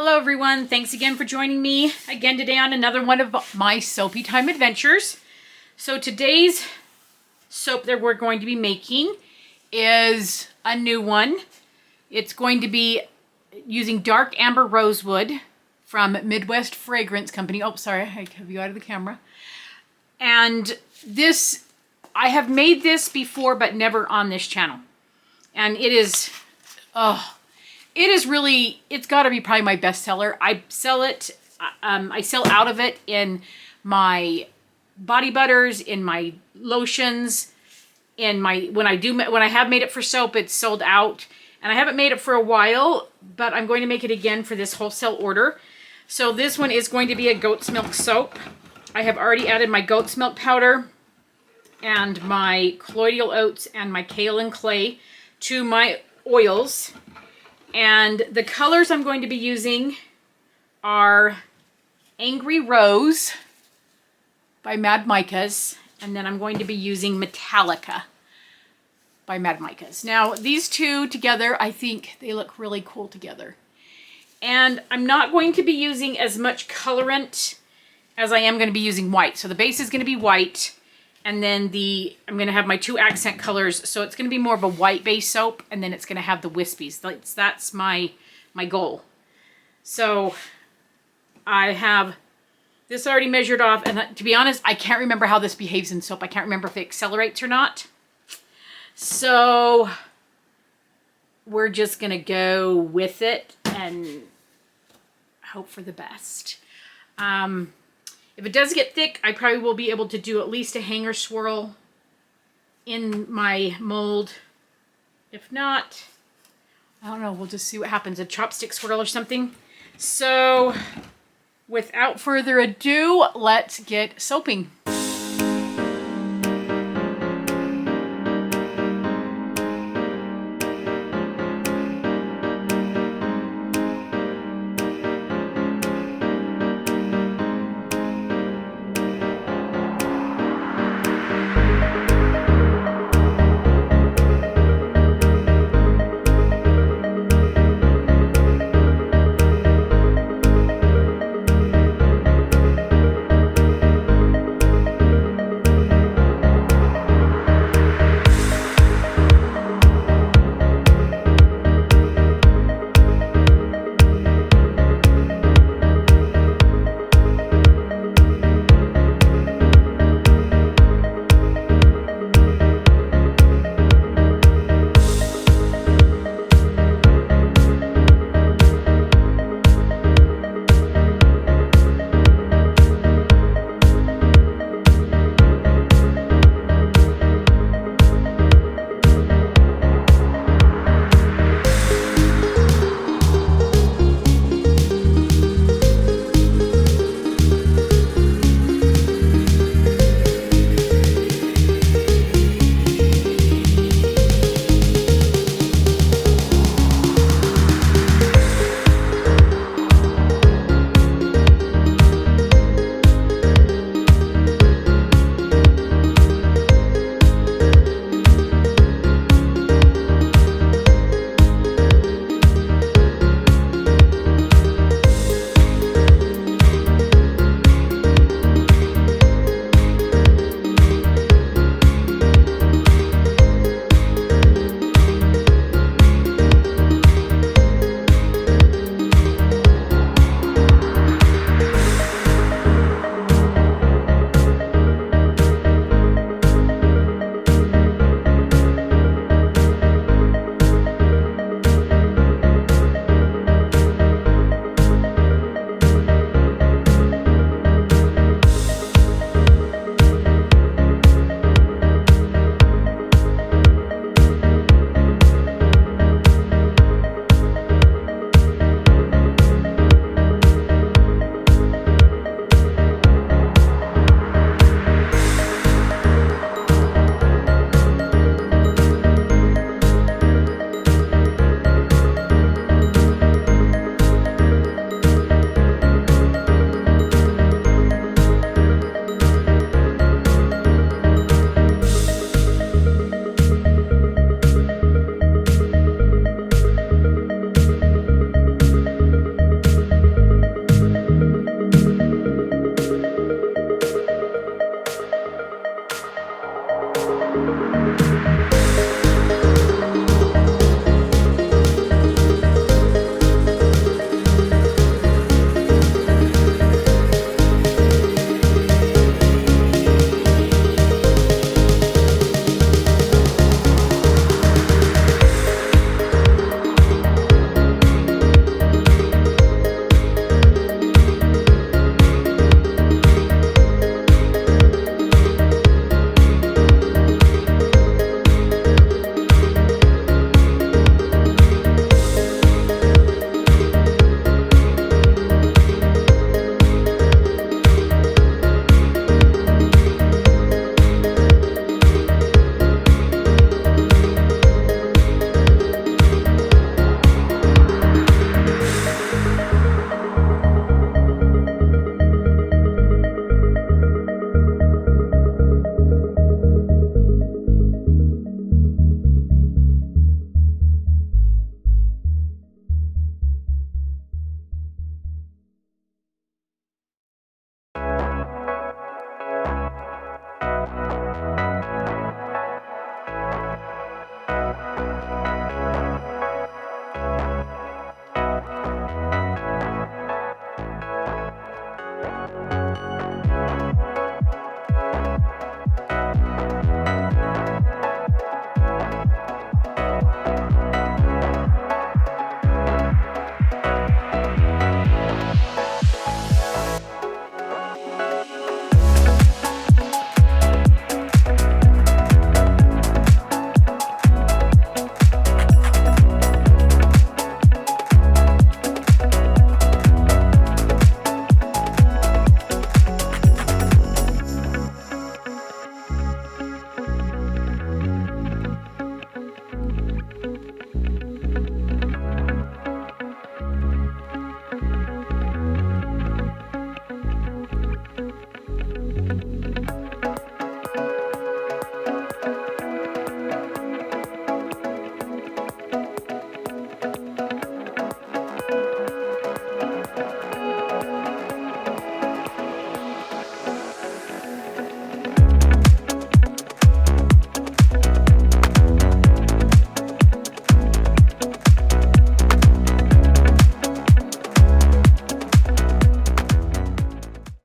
Hello everyone, thanks again for joining me again today on another one of my soapy time adventures. So today's soap that we're going to be making is a new one. It's going to be using dark amber rosewood from Midwest Fragrance Company. Oh, sorry, I have you out of the camera. And this, I have made this before, but never on this channel. And it is, it is really, it's got to be probably my best seller. I sell it, I sell out of it in my body butters, in my lotions, in my, when I have made it for soap, it's sold out. And I haven't made it for a while, but I'm going to make it again for this wholesale order. So this one is going to be a goat's milk soap. I have already added my goat's milk powder and my colloidal oats and my kale and clay to my oils. And the colors I'm going to be using are Angry Rose by Mad Micas, and then I'm going to be using Metallica by Mad Micas. Now, these two together, I think they look really cool together. And I'm not going to be using as much colorant as I am going to be using white. So the base is going to be white, and then I'm going to have my two accent colors. So it's going to be more of a white base soap, and then it's going to have the wispies. That's my goal. So I have this already measured off, and to be honest, I can't remember how this behaves in soap. I can't remember if it accelerates or not. So we're just going to go with it and hope for the best. If it does get thick, I probably will be able to do at least a hanger swirl in my mold. If not, I don't know, we'll just see what happens. A chopstick swirl or something. So without further ado, let's get soaping.